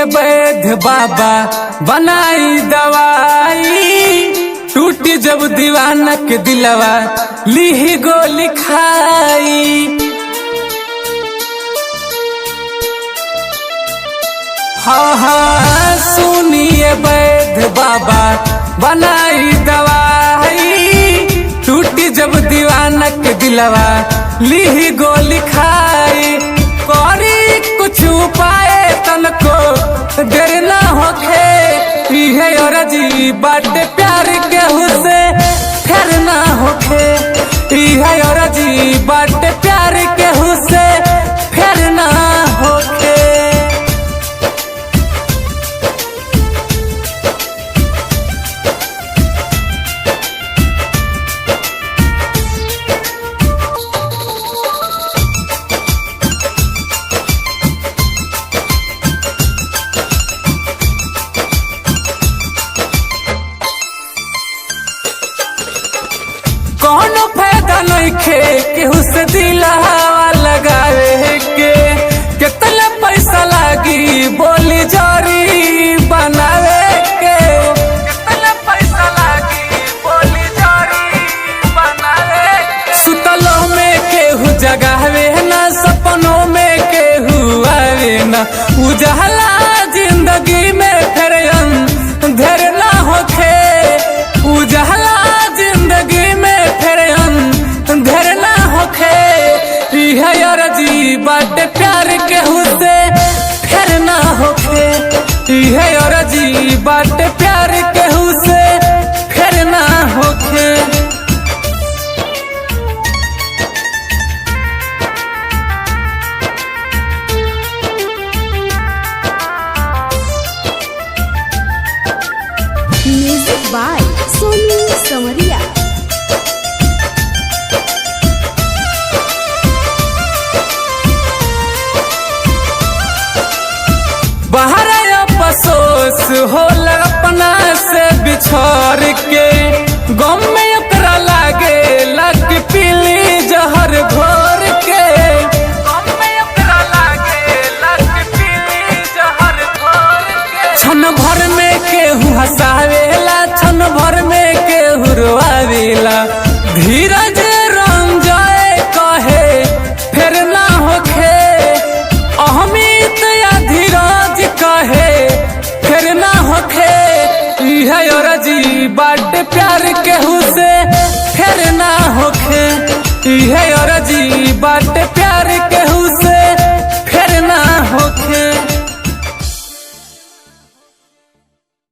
वैध बाबा बनाई दवाई, टूटी जब दीवाना के दिलवा लीही गोली खाई। हाँ हाँ सुनिए वैध बाबा बनाई दवाई, टूटी जब दीवाना के दिलवा लीही गोली खाई। करी कुछ उपाय तनको देर ना होखे, इहे अर्जी बाटे प्यार के हुसे फेर ना होखे, इहे अर्जी बाटे प्यार के हुसे फेर ना होखे। कौनो फायदा नइखे केहू से दिलवा लगावे के, कितना पैसा लागी बोली जारी बनावे के, कितना पैसा लागी बोली जारी बनावे के। सुतलों में केहू जगावे ना, सपनों में केहू आवे ना, उजाला जिंदगी में फिर अंधेर ना होखे, उजाला जिंदगी में अंधेर ना होखे। इहे अर्जी बाटे प्यार के हुसे फेर ना होखे, इहे अर्जी बाटे प्यार के हुसे फेर ना होखे। म्यूजिक बाय सोनू समरिया। बाहर अफसोस होला अपना से बिछड़ के, गम में ओकरा लागे लग पीली जहर घोर के, गम में ओकरा लागे लग पीली जहर घोर के। क्षण भर में केहू हंसावेला, क्षण भर में केहू रोआवेला, धीरज रंजय कहे फेर ना होखे, अहमित या धीरज कहे फेर ना होखे। इहे अर्जी बाटे प्यार के हुसे फेर ना होखे, इहे अर्जी बाटे प्यार के